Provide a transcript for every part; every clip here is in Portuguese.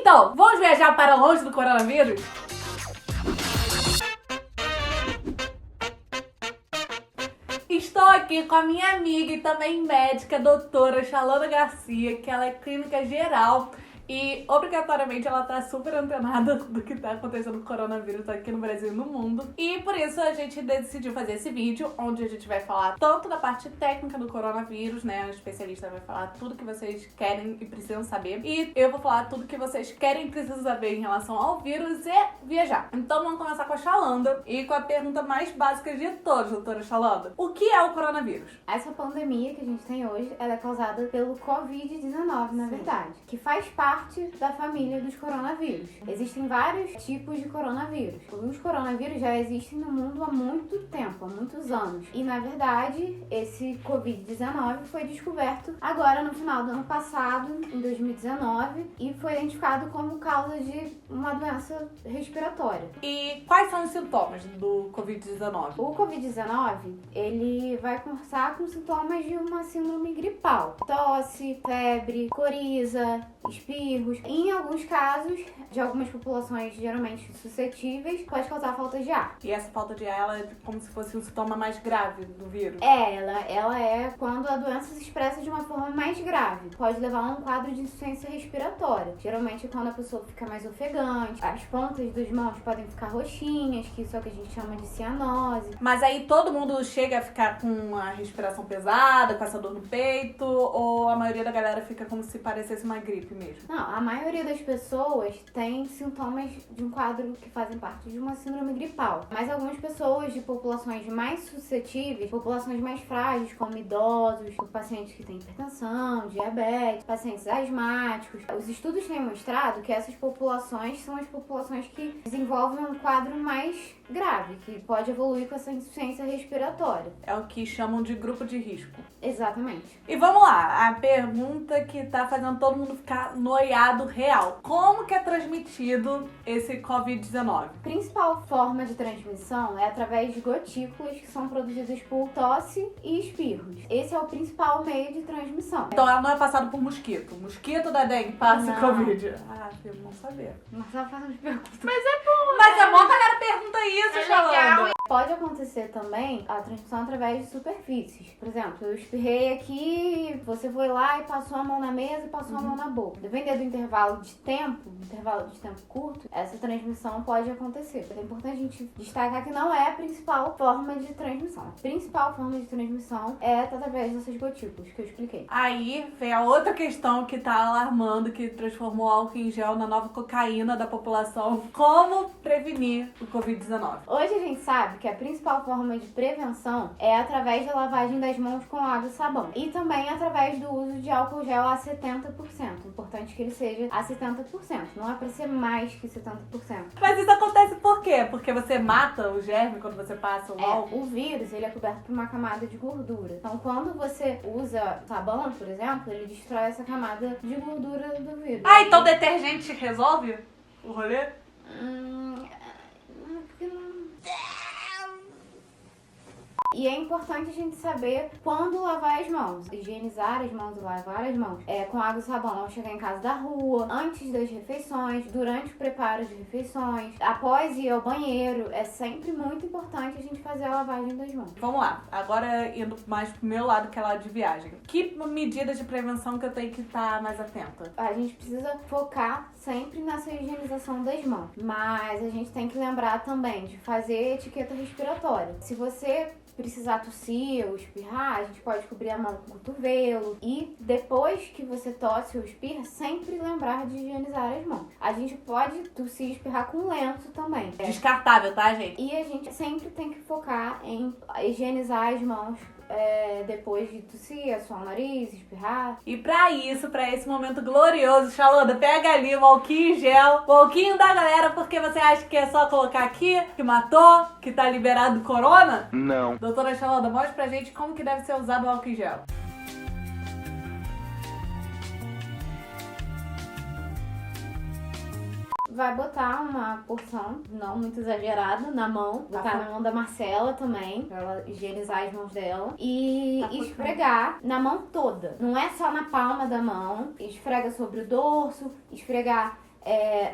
Então, vamos viajar para longe do coronavírus? Estou aqui com a minha amiga e também médica, doutora Shalanda Garcia, que ela é clínica geral e obrigatoriamente ela tá super antenada do que tá acontecendo com o coronavírus aqui no Brasil e no mundo. E por isso a gente decidiu fazer esse vídeo, onde a gente vai falar tanto da parte técnica do coronavírus, né? A especialista vai falar tudo que vocês querem e precisam saber. E eu vou falar tudo que vocês querem e precisam saber em relação ao vírus e viajar. Então vamos começar com a Shalanda e com a pergunta mais básica de todas, doutora Shalanda. O que é o coronavírus? Essa pandemia que a gente tem hoje, ela é causada pelo Covid-19, na verdade, que faz parte da família dos coronavírus. Existem vários tipos de coronavírus. Os coronavírus já existem no mundo há muito tempo, há muitos anos. E, na verdade, esse Covid-19 foi descoberto agora no final do ano passado, em 2019, e foi identificado como causa de uma doença respiratória. E quais são os sintomas do Covid-19? O Covid-19, ele vai começar com sintomas de uma síndrome gripal. Tosse, febre, coriza, espirros. Em alguns casos, de algumas populações geralmente suscetíveis, pode causar falta de ar. E essa falta de ar, ela é como se fosse um sintoma mais grave do vírus? Ela é quando a doença se expressa de uma forma mais grave. Pode levar a um quadro de insuficiência respiratória. Geralmente é quando a pessoa fica mais ofegante, as pontas das mãos podem ficar roxinhas, que isso é o que a gente chama de cianose. Mas aí todo mundo chega a ficar com a respiração pesada, com essa dor no peito, ou a maioria da galera fica como se parecesse uma gripe mesmo? Não, a maioria das pessoas tem sintomas de um quadro que fazem parte de uma síndrome gripal. Mas algumas pessoas de populações mais suscetíveis, populações mais frágeis, como idosos, pacientes que têm hipertensão, diabetes, pacientes asmáticos. Os estudos têm mostrado que essas populações são as populações que desenvolvem um quadro mais grave, que pode evoluir com essa insuficiência respiratória. É o que chamam de grupo de risco. Exatamente. E vamos lá, a pergunta que tá fazendo todo mundo ficar noiado real. Como que é transmitido esse Covid-19? A principal forma de transmissão é através de gotículas que são produzidas por tosse e espirros. Esse é o principal meio de transmissão. Então ela não é passada por mosquito. O mosquito da dengue passa Não. Covid. Ah, eu não sabia. Mas ela faz umas perguntas. Mas é bom que a galera pergunta isso, Shalanda. Pode acontecer também a transmissão através de superfícies. Por exemplo, eu espirrei aqui, você foi lá e passou a mão na mesa e passou a mão na boca. Dependendo do intervalo de tempo curto, essa transmissão pode acontecer. É importante a gente destacar que não é a principal forma de transmissão. A principal forma de transmissão é através dessas gotículas que eu expliquei. Aí vem a outra questão que tá alarmando, que transformou o álcool em gel na nova cocaína da população. Como prevenir o Covid-19? Hoje a gente sabe que a principal forma de prevenção é através da lavagem das mãos com água e sabão. E também através do uso de álcool gel a 70%. Importante que ele seja a 70%. Não é para ser mais que 70%. Mas isso acontece por quê? Porque você mata o germe quando você passa o álcool? O vírus, ele é coberto por uma camada de gordura. Então, quando você usa sabão, por exemplo, ele destrói essa camada de gordura do vírus. Ah, então detergente resolve o rolê? Porque não... E é importante a gente saber quando lavar as mãos. Higienizar as mãos e lavar as mãos com água e sabão ao chegar em casa da rua, antes das refeições, durante o preparo de refeições, após ir ao banheiro. É sempre muito importante a gente fazer a lavagem das mãos. Vamos lá, agora indo mais pro meu lado, que é lado de viagem. Que medidas de prevenção que eu tenho que estar mais atenta? A gente precisa focar sempre nessa higienização das mãos. Mas a gente tem que lembrar também de fazer etiqueta respiratória. Se você precisar tossir ou espirrar, a gente pode cobrir a mão com o cotovelo. E depois que você tosse ou espirra, sempre lembrar de higienizar as mãos. A gente pode tossir e espirrar com lenço também. Descartável, tá, gente? E a gente sempre tem que focar em higienizar as mãos depois de tossir, assoar o nariz, espirrar. E pra isso, pra esse momento glorioso, Shalanda, pega ali o álcool gel, o álcool da galera, porque você acha que é só colocar aqui, que matou, que tá liberado do corona? Não. Doutora Shalanda, mostra pra gente como que deve ser usado o álcool gel. Vai botar uma porção, não muito exagerada, na mão. Botar na mão da Marcela também, pra ela higienizar as mãos dela. E esfregar na mão toda. Não é só na palma da mão. Esfrega sobre o dorso, esfregar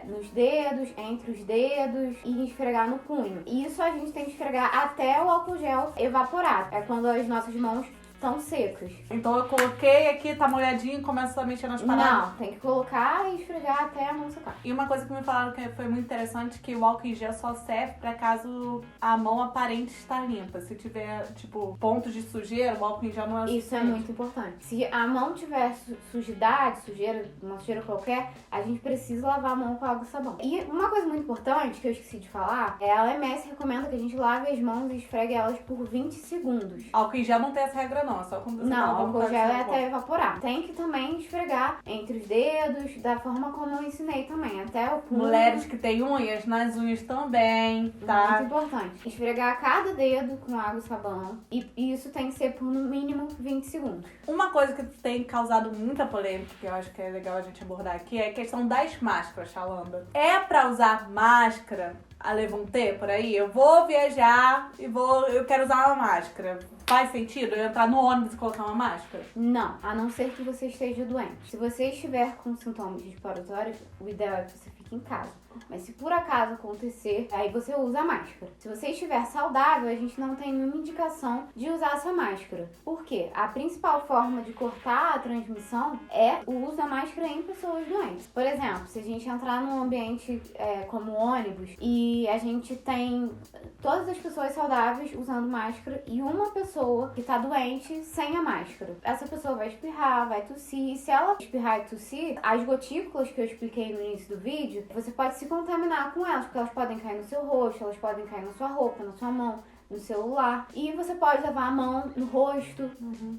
nos dedos, entre os dedos e esfregar no punho. E isso a gente tem que esfregar até o álcool gel evaporar. É quando as nossas mãos estão secas. Então eu coloquei aqui, tá molhadinho, começo a mexer nas paradas. Não, tem que colocar e esfregar até a mão secar. E uma coisa que me falaram que foi muito interessante, que o álcool em gel só serve pra caso a mão aparente estar limpa. Se tiver, tipo, pontos de sujeira, o álcool em gel não é Isso é muito importante. Se a mão tiver sujidade, sujeira, uma sujeira qualquer, a gente precisa lavar a mão com água e sabão. E uma coisa muito importante que eu esqueci de falar, a OMS recomenda que a gente lave as mãos e esfregue elas por 20 segundos. Álcool em gel não tem essa regra não, é só quando você Não, tá o álcool gel é até evaporar. Tem que também esfregar entre os dedos, da forma como eu ensinei também, até o punho. Mulheres que têm unhas, nas unhas também, tá? Muito importante. Esfregar cada dedo com água e sabão. E isso tem que ser por no mínimo 20 segundos. Uma coisa que tem causado muita polêmica, que eu acho que é legal a gente abordar aqui, é a questão das máscaras, Xalanda. É pra usar máscara a Levante por aí? Eu vou viajar e eu quero usar uma máscara. Faz sentido eu entrar no ônibus e colocar uma máscara? Não, a não ser que você esteja doente. Se você estiver com sintomas respiratórios, o ideal é que você fique em casa. Mas se por acaso acontecer, aí você usa a máscara. Se você estiver saudável, a gente não tem nenhuma indicação de usar essa máscara. Por quê? A principal forma de cortar a transmissão é o uso da máscara em pessoas doentes. Por exemplo, se a gente entrar num ambiente como ônibus e a gente tem todas as pessoas saudáveis usando máscara e uma pessoa que tá doente sem a máscara. Essa pessoa vai espirrar, vai tossir. E se ela espirrar e tossir, as gotículas que eu expliquei no início do vídeo, você pode se contaminar com elas, porque elas podem cair no seu rosto, elas podem cair na sua roupa, na sua mão, no celular. E você pode levar a mão no rosto.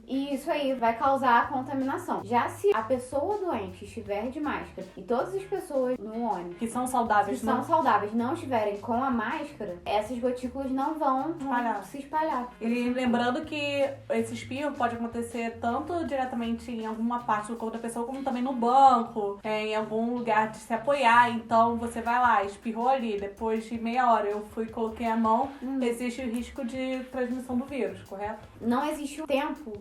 E isso aí vai causar a contaminação. Já se a pessoa doente estiver de máscara e todas as pessoas no ônibus Que são saudáveis, que são saudáveis não estiverem com a máscara, essas gotículas não vão se espalhar. E lembrando que esse espirro pode acontecer tanto diretamente em alguma parte do corpo da pessoa, como também no banco, em algum lugar de se apoiar. Então você vai lá, espirrou ali, depois de meia hora eu coloquei a mão, existe o risco de transmissão do vírus, correto? Não existe um tempo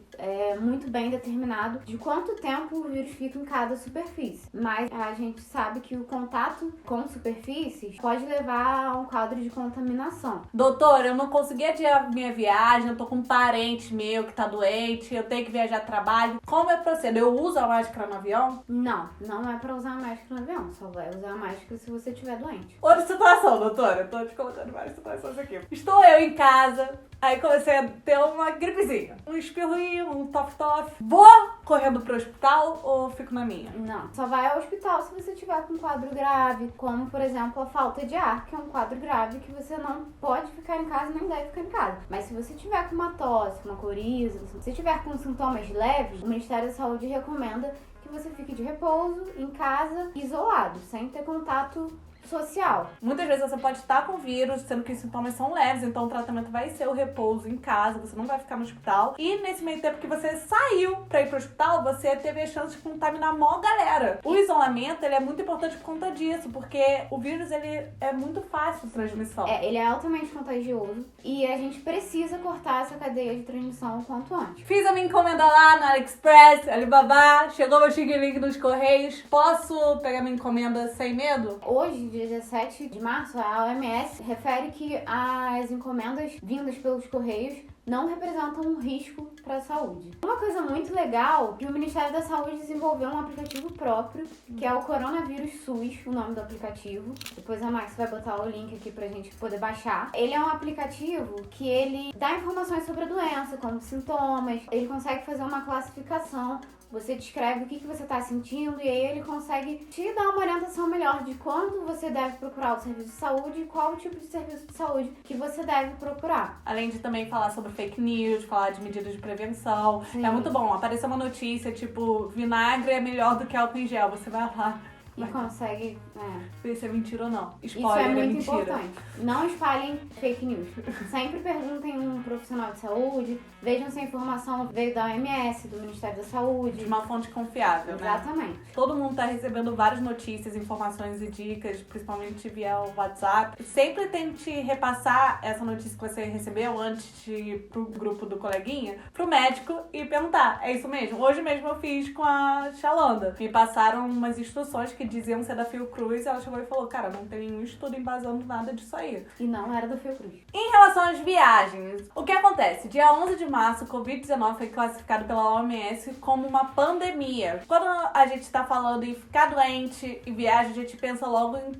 muito bem determinado de quanto tempo o vírus fica em cada superfície. Mas a gente sabe que o contato com superfícies pode levar a um quadro de contaminação. Doutora, eu não consegui adiar minha viagem, eu tô com um parente meu que tá doente, eu tenho que viajar a trabalho. Como eu procedo? Eu uso a máscara no avião? Não, não é pra usar a máscara no avião. Só vai usar a máscara se você estiver doente. Outra situação, doutora. Eu tô te colocando várias situações aqui. Estou eu em casa, aí comecei a ter uma gripezinha. Um espirrinho, um tof-tof. Vou correndo pro hospital ou fico na minha? Não, só vai ao hospital se você tiver com um quadro grave, como, por exemplo, a falta de ar, que é um quadro grave que você não pode ficar em casa nem deve ficar em casa. Mas se você tiver com uma tosse, uma coriza, se você tiver com sintomas leves, o Ministério da Saúde recomenda que você fique de repouso, em casa, isolado, sem ter contato social. Muitas vezes você pode estar com vírus, sendo que os sintomas são leves, então o tratamento vai ser o repouso em casa, você não vai ficar no hospital. E nesse meio tempo que você saiu pra ir pro hospital, você teve a chance de contaminar a maior galera. O isolamento, ele é muito importante por conta disso, porque o vírus, ele é muito fácil de transmissão. Ele é altamente contagioso e a gente precisa cortar essa cadeia de transmissão o quanto antes. Fiz a minha encomenda lá no AliExpress, Alibaba, chegou meu xing-ling nos Correios. Posso pegar minha encomenda sem medo? Hoje, dia 17 de março, a OMS refere que as encomendas vindas pelos Correios não representam um risco para a saúde. Uma coisa muito legal é que o Ministério da Saúde desenvolveu um aplicativo próprio, que é o Coronavírus SUS, o nome do aplicativo. Depois a Max vai botar o link aqui pra gente poder baixar. Ele é um aplicativo que ele dá informações sobre a doença, como sintomas, ele consegue fazer uma classificação. Você descreve o que você está sentindo e aí ele consegue te dar uma orientação melhor de quando você deve procurar o serviço de saúde e qual o tipo de serviço de saúde que você deve procurar. Além de também falar sobre fake news, falar de medidas de prevenção. Sim. É muito bom. Apareceu uma notícia, tipo, vinagre é melhor do que álcool em gel. Você vai lá E consegue ver se é mentira ou não. Isso Spoiler, é muito mentira. importante. Não espalhem fake news. Sempre perguntem um profissional de saúde, vejam se a informação veio da OMS, do Ministério da De Saúde. uma fonte confiável, né? Exatamente. Todo mundo tá recebendo várias notícias, informações e dicas, principalmente via o WhatsApp. Sempre tente repassar essa notícia que você recebeu antes de ir pro grupo do coleguinha, pro médico e perguntar, é isso mesmo? Hoje mesmo eu fiz com a Xalanda. Me passaram umas instruções que que diziam ser da Fiocruz, ela chegou e falou, cara, não tem nenhum estudo embasando nada disso aí. E não era do Fiocruz. Em relação às viagens, o que acontece? Dia 11 de março, o Covid-19 foi classificado pela OMS como uma pandemia. Quando a gente tá falando em ficar doente e viagem, a gente pensa logo em,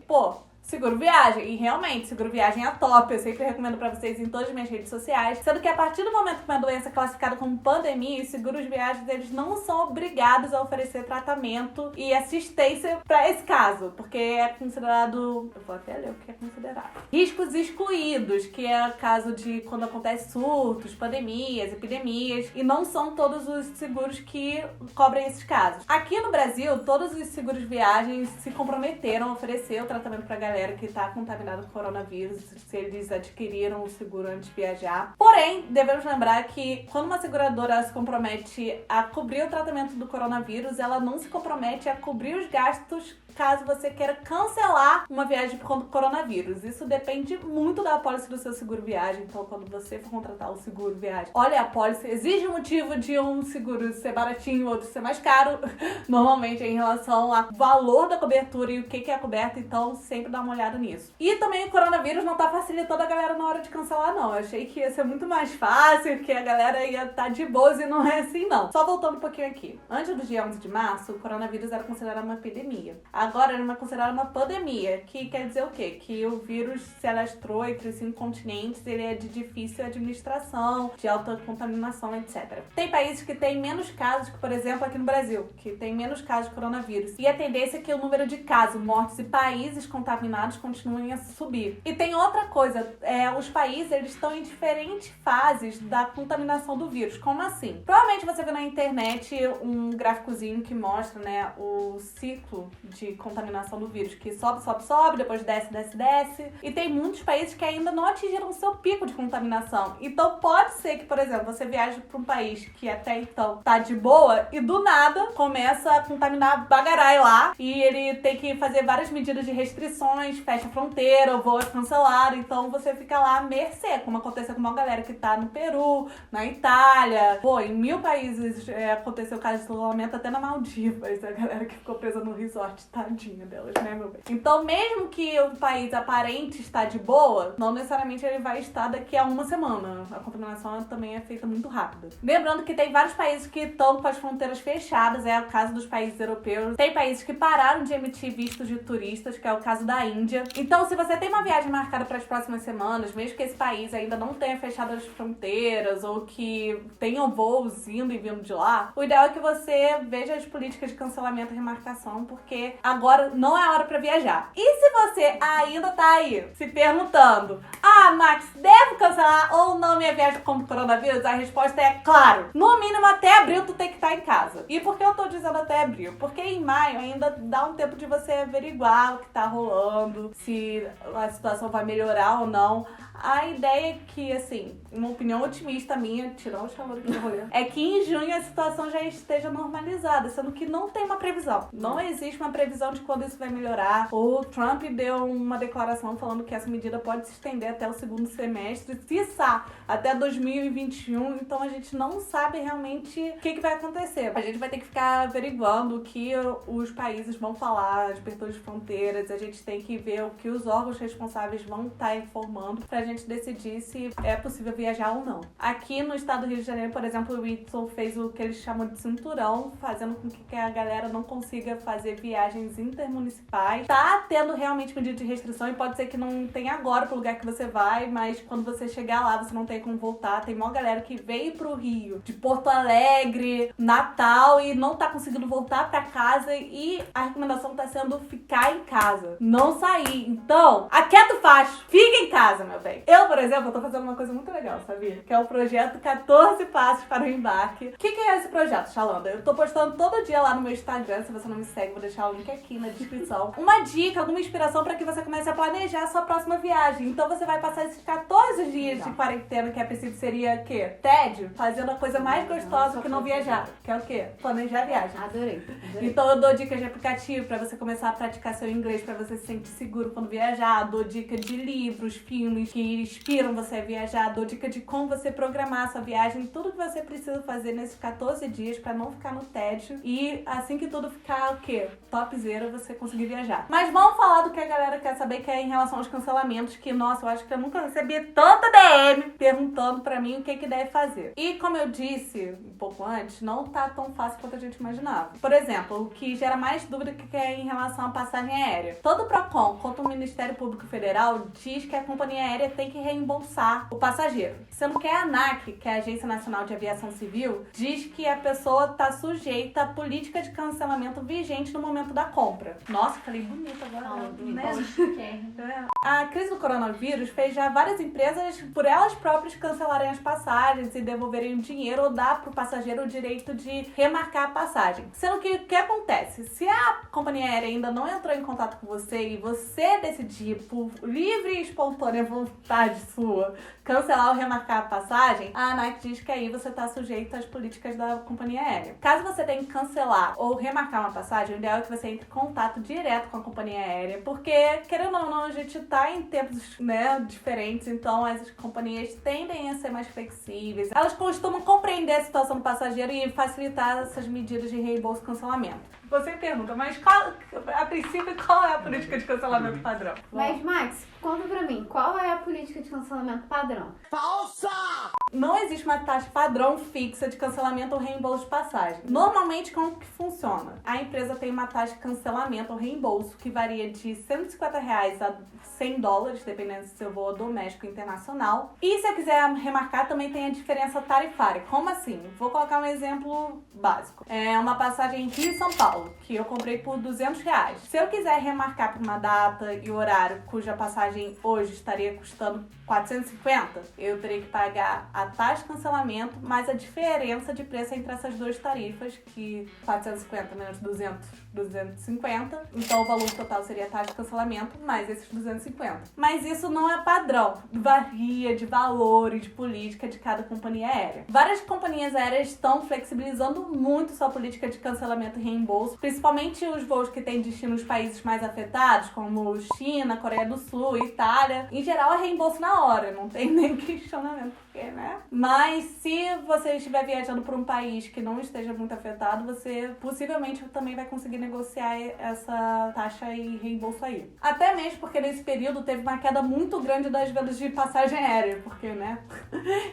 seguro viagem. E realmente, seguro viagem é top. Eu sempre recomendo pra vocês em todas as minhas redes sociais. Sendo que a partir do momento que uma doença é classificada como pandemia, os seguros viagens, eles não são obrigados a oferecer tratamento e assistência pra esse caso. Porque é considerado... Eu vou até ler o que é considerado. Riscos excluídos, que é o caso de quando acontece surtos, pandemias, epidemias. E não são todos os seguros que cobrem esses casos. Aqui no Brasil, todos os seguros viagens se comprometeram a oferecer o tratamento pra galera que tá contaminada com coronavírus, se eles adquiriram o seguro antes de viajar. Porém, devemos lembrar que quando uma seguradora se compromete a cobrir o tratamento do coronavírus, ela não se compromete a cobrir os gastos caso você queira cancelar uma viagem por conta do coronavírus. Isso depende muito da apólice do seu seguro viagem. Então, quando você for contratar o seguro viagem, olha a apólice, exige um motivo de um seguro ser baratinho e outro ser mais caro, normalmente em relação ao valor da cobertura e o que é coberto, então sempre dá uma olhada nisso. E também o coronavírus não tá facilitando a galera na hora de cancelar, não. Eu achei que ia ser muito mais fácil, que a galera ia estar de boas e não é assim, não. Só voltando um pouquinho aqui. Antes do dia 11 de março, o coronavírus era considerado uma epidemia. Agora ele é considerado uma pandemia, que quer dizer o quê? Que o vírus se alastrou entre os 5 continentes, ele é de difícil administração, de alta contaminação, etc. Tem países que têm menos casos, que, por exemplo, aqui no Brasil, que tem menos casos de coronavírus. E a tendência é que o número de casos, mortes e países contaminados continuem a subir. E tem outra coisa, os países eles estão em diferentes fases da contaminação do vírus. Como assim? Provavelmente você viu na internet um gráficozinho que mostra, né, o ciclo de contaminação do vírus, que sobe, depois desce. E tem muitos países que ainda não atingiram o seu pico de contaminação. Então pode ser que, por exemplo, você viaje para um país que até então tá de boa e do nada começa a contaminar bagarai lá e ele tem que fazer várias medidas de restrições, fecha a fronteira, o voo é cancelado, então você fica lá à mercê, como aconteceu com uma galera que tá no Peru, na Itália, em 1000 países aconteceu o caso de isolamento, até na Maldivas, a galera que ficou presa no resort, tadinha delas, né, meu bem? Então, mesmo que o país aparente está de boa, não necessariamente ele vai estar daqui a uma semana. A contaminação também é feita muito rápida. Lembrando que tem vários países que estão com as fronteiras fechadas, é o caso dos países europeus. Tem países que pararam de emitir vistos de turistas, que é o caso da Índia. Então, se você tem uma viagem marcada para as próximas semanas, mesmo que esse país ainda não tenha fechado as fronteiras ou que tenham voos indo e vindo de lá, o ideal é que você veja as políticas de cancelamento e remarcação, porque agora não é a hora para viajar. E se você ainda tá aí se perguntando, Max, devo cancelar ou não minha viagem com o coronavírus? A resposta é claro. No mínimo até abril tu tem que estar em casa. E por que eu tô dizendo até abril? Porque em maio ainda dá um tempo de você averiguar o que tá rolando, se a situação vai melhorar ou não. A ideia é que, assim, uma opinião otimista minha, tirando o calor aqui do rolê, é que em junho a situação já esteja normalizada, sendo que não tem uma previsão. Não existe uma previsão de quando isso vai melhorar. O Trump deu uma declaração falando que essa medida pode se estender até o segundo semestre, quiçá até 2021, então a gente não sabe realmente o que vai acontecer. A gente vai ter que ficar averiguando o que os países vão falar, as aberturas de fronteiras, a gente tem que ver o que os órgãos responsáveis vão estar informando pra gente decidir se é possível viajar ou não. Aqui no estado do Rio de Janeiro, por exemplo, o Whitson fez o que eles chamam de cinturão, fazendo com que a galera não consiga fazer viagens intermunicipais. Tá tendo realmente medida de restrição e pode ser que não tenha agora pro lugar que você vai, mas quando você chegar lá, você não tem como voltar. Tem uma galera que veio pro Rio, de Porto Alegre, Natal, e não tá conseguindo voltar pra casa, e a recomendação tá sendo ficar em casa, não sair. Então, aquieta o facho, fica em casa, meu bem. Eu, por exemplo, tô fazendo uma coisa muito legal, sabia? Que é o projeto 14 Passos para o Embarque. O que é esse projeto, Xalanda? Eu tô postando todo dia lá no meu Instagram, se você não me segue, vou deixar o link aqui na descrição. Uma dica, alguma inspiração inspiração para que você comece a planejar a sua próxima viagem. Então você vai passar esses 14 dias de quarentena, que a princípio seria o quê? Tédio, fazendo a coisa mais gostosa que não viajar. Que é o quê? Planejar a viagem. Adorei. Então eu dou dicas de aplicativo para você começar a praticar seu inglês, para você se sentir seguro quando viajar. Dou dica de livros, filmes que inspiram você a viajar. Dou dica de como você programar a sua viagem. Tudo que você precisa fazer nesses 14 dias para não ficar no tédio. E assim que tudo ficar o quê? Topzera, você conseguir viajar. Mas vamos falar do que a galera quer saber, que é em relação aos cancelamentos, que, nossa, eu acho que eu nunca recebi tanta DM perguntando pra mim o que deve fazer. E como eu disse um pouco antes, não tá tão fácil quanto a gente imaginava. Por exemplo, o que gera mais dúvida que é em relação à passagem aérea. Todo o PROCON, quanto o Ministério Público Federal, diz que a companhia aérea tem que reembolsar o passageiro. Sendo que a ANAC, que é a Agência Nacional de Aviação Civil, diz que a pessoa tá sujeita à política de cancelamento vigente no momento da compra. Nossa, falei bonito agora, né? A crise do coronavírus fez já várias empresas, por elas próprias, cancelarem as passagens e devolverem o dinheiro ou dar pro passageiro o direito de remarcar a passagem. Sendo que o que acontece? Se a companhia aérea ainda não entrou em contato com você e você decidir, por livre e espontânea vontade sua, cancelar ou remarcar a passagem, a ANAC diz que aí você está sujeito às políticas da companhia aérea. Caso você tenha que cancelar ou remarcar uma passagem, o ideal é que você entre em contato direto com a companhia aérea, porque, querendo ou não, a gente tá em tempos, né, diferentes, então as companhias tendem a ser mais flexíveis. Elas costumam compreender a situação do passageiro e facilitar essas medidas de reembolso e cancelamento. Você pergunta, mas a princípio, qual é a política de cancelamento padrão? Mas, Max, conta pra mim, qual é a política de cancelamento padrão? Falsa! Não existe uma taxa padrão fixa de cancelamento ou reembolso de passagem. Normalmente, como que funciona? A empresa tem uma taxa de cancelamento ou reembolso que varia de R$150 a $100, dependendo se eu vou doméstico ou internacional. E se eu quiser remarcar, também tem a diferença tarifária. Como assim? Vou colocar um exemplo básico. É uma passagem Rio-São Paulo, que eu comprei por R$200. Se eu quiser remarcar por uma data e horário cuja passagem hoje estaria custando R$450, eu teria que pagar a taxa de cancelamento mais a diferença de preço entre essas duas tarifas, que 450 menos 250. Então o valor total seria a taxa de cancelamento mais esses 250. Mas isso não é padrão. Varia de valor e de política de cada companhia aérea. Várias companhias aéreas estão flexibilizando muito sua política de cancelamento e reembolso, principalmente os voos que têm destino nos países mais afetados, como China, Coreia do Sul, Itália. Em geral, é reembolso na hora, não tem nem questionamento, porque, né? Mas se você estiver viajando por um país que não esteja muito afetado, você possivelmente também vai conseguir negociar essa taxa e reembolso aí. Até mesmo porque nesse período teve uma queda muito grande das vendas de passagem aérea, porque, né?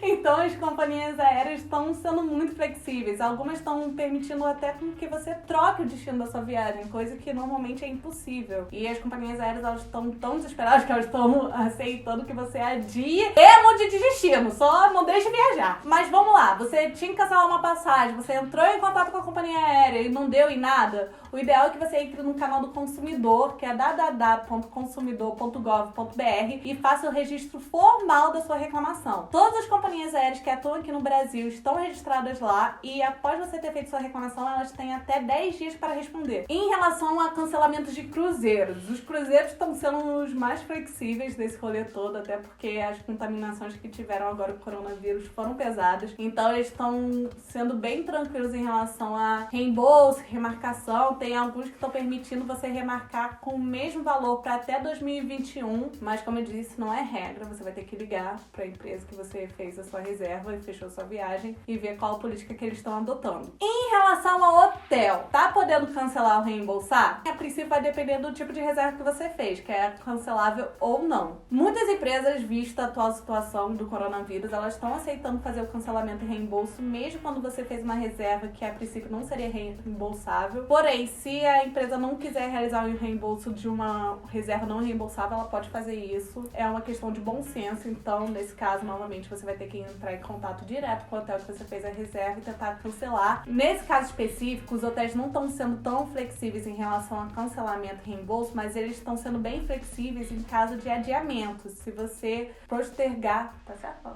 Então as companhias aéreas estão sendo muito flexíveis. Algumas estão permitindo até que você troque o destino da sua viagem, coisa que normalmente é impossível. E as companhias aéreas, elas estão tão desesperadas que elas estão aceitando que você adie e mude de destino, só não deixe viajar. Mas vamos lá, você tinha que cancelar uma passagem, você entrou em contato com a companhia aérea e não deu em nada, o ideal é que você entre no canal do consumidor, que é www.consumidor.gov.br, e faça o registro formal da sua reclamação. Todas as companhias aéreas que atuam aqui no Brasil estão registradas lá e após você ter feito sua reclamação, elas têm até 10 dias para responder. Em relação a cancelamentos de cruzeiros, os cruzeiros estão sendo os mais flexíveis desse rolê todo, até porque as contaminações que tiveram agora com o coronavírus foram pesadas. Então eles estão sendo bem tranquilos em relação a reembolso, remarcação. Tem alguns que estão permitindo você remarcar com o mesmo valor para até 2021, mas como eu disse, não é regra. Você vai ter que ligar para a empresa que você fez a sua reserva e fechou sua viagem e ver qual a política que eles estão adotando. Em relação ao hotel, tá podendo cancelar ou reembolsar? A princípio vai depender do tipo de reserva que você fez, que é cancelável ou não. Muitas empresas, vista a atual situação do coronavírus, elas estão aceitando fazer o cancelamento e reembolso mesmo quando você fez uma reserva que a princípio não seria reembolsável. Porém, se a empresa não quiser realizar o reembolso de uma reserva não reembolsável, ela pode fazer isso. É uma questão de bom senso, então nesse caso, novamente, você vai ter que entrar em contato direto com o hotel que você fez a reserva e tentar cancelar. Nesse caso específico, os hotéis não estão sendo tão flexíveis em relação a cancelamento e reembolso, mas eles estão sendo bem flexíveis em caso de adiamento. Se você postergar, tá certo?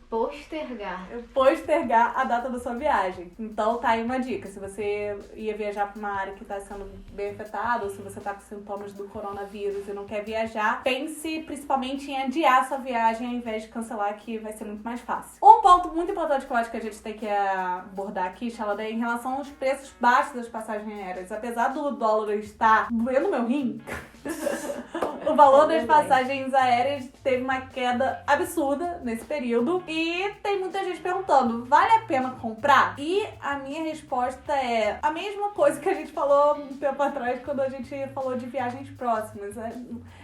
postergar a data da sua viagem. Então tá aí uma dica, se você ia viajar pra uma área que tá sendo bem afetada, ou se você tá com sintomas do coronavírus e não quer viajar, pense principalmente em adiar sua viagem ao invés de cancelar, que vai ser muito mais fácil. Um ponto muito importante que eu acho que a gente tem que abordar aqui, Xalana, é em relação aos preços baixos das passagens aéreas. Apesar do dólar estar doendo meu rim, o valor das passagens aéreas teve uma queda absurda nesse período e tem muita gente perguntando, vale a pena comprar? E a minha resposta é a mesma coisa que a gente falou um tempo atrás quando a gente falou de viagens próximas.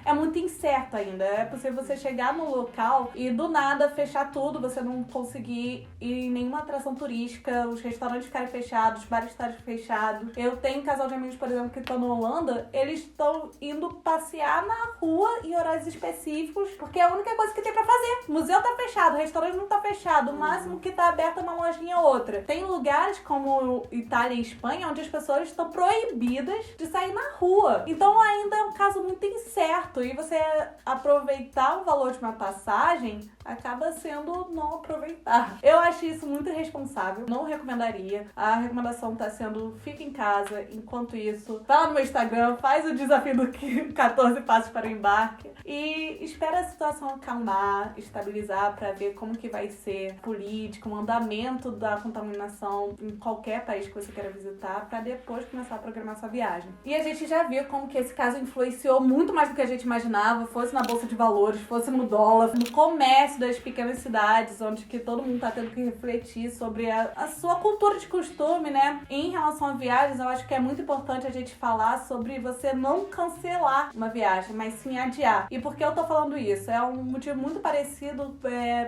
É muito incerto ainda. É possível você chegar no local e do nada fechar tudo, você não conseguir ir em nenhuma atração turística, os restaurantes ficarem fechados, os bares estarem fechados. Eu tenho um casal de amigos, por exemplo, que estão na Holanda, eles estão indo passear na rua em horários específicos, porque é a única coisa que tem pra fazer. O museu tá fechado, o restaurante não tá fechado, o máximo que tá aberto é uma lojinha ou outra. Tem lugares como Itália e Espanha onde as pessoas estão proibidas de sair na rua. Então ainda é um caso muito incerto e você aproveitar o valor de uma passagem acaba sendo não aproveitar. Eu acho isso muito irresponsável, não recomendaria. A recomendação tá sendo fica em casa, enquanto isso, vai lá no meu Instagram, faz o desafio do 14 passos para o embarque e espera a situação acalmar, estabilizar para ver como que vai ser político, o andamento da contaminação em qualquer país que você queira visitar, para depois começar a programar sua viagem. E a gente já viu como que esse caso influenciou muito mais do que a gente imaginava, fosse na bolsa de valores, fosse no dólar, no comércio das pequenas cidades, onde que todo mundo tá tendo que refletir sobre a sua cultura de costume, né? Em relação a viagens, eu acho que é muito importante a gente falar sobre você não cancelar uma viagem, mas sim adiar. E por que eu tô falando isso? É um motivo muito parecido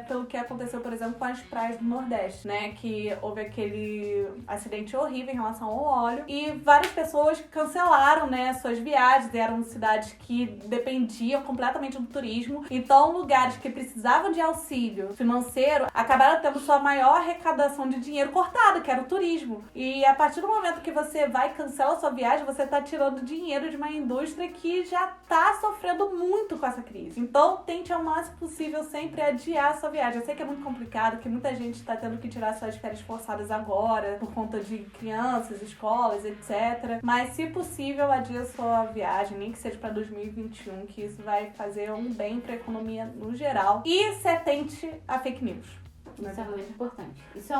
pelo que aconteceu, por exemplo, com as praias do Nordeste, né? Que houve aquele acidente horrível em relação ao óleo e várias pessoas cancelaram, né, suas viagens. Eram cidades que dependiam completamente do turismo. Então, lugares que precisavam de auxílio financeiro acabaram tendo sua maior arrecadação de dinheiro cortada, que era o turismo. E a partir do momento que você vai e cancela sua viagem, você tá tirando dinheiro de uma indústria que já tá sofrendo muito com essa crise. Então, tente ao máximo possível sempre adiar sua viagem. Eu sei que é muito complicado, que muita gente tá tendo que tirar suas férias forçadas agora, por conta de crianças, escolas, etc. Mas, se possível, adia sua viagem, nem que seja pra 2021, que isso vai fazer um bem pra economia no geral. E se atente a fake news. Isso é muito importante. Isso é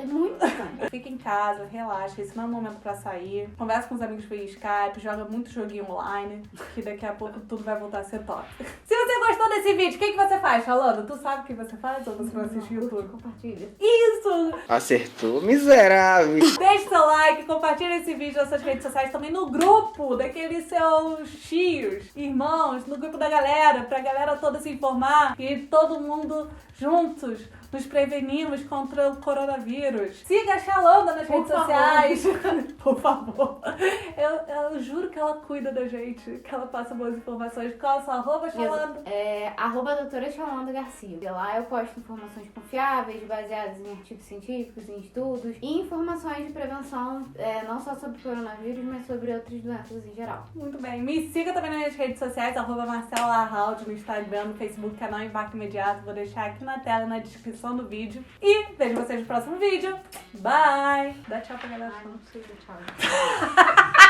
muito importante. Fica em casa, relaxa, esse não é o momento pra sair. Conversa com os amigos via Skype, joga muito joguinho online, que daqui a pouco tudo vai voltar a ser top. Se você gostou desse vídeo, o que você faz, Xalana? Tu sabe o que você faz ou você não assiste o YouTube? Compartilha. Isso! Acertou, miserável! Deixe seu like, compartilha esse vídeo nas suas redes sociais, também no grupo daqueles seus tios, irmãos, no grupo da galera, pra galera toda se informar e todo mundo juntos nos prevenimos contra o coronavírus. Siga a Xalana nas redes sociais. Por favor. Eu juro que ela cuida da gente, que ela passa boas informações. Qual é a sua arroba, Xalana? É @doutora Xalana Garcia. E lá eu posto informações confiáveis, baseadas em artigos científicos, em estudos, e informações de prevenção, não só sobre coronavírus, mas sobre outras doenças em geral. Muito bem. Me siga também nas redes sociais, @Marcela Arraldi, no Instagram, no Facebook, canal Embarque Imediato. Vou deixar aqui na tela, na descrição do vídeo. E vejo vocês no próximo vídeo. Bye! Dá tchau pra galera. Ai, não precisa, tchau.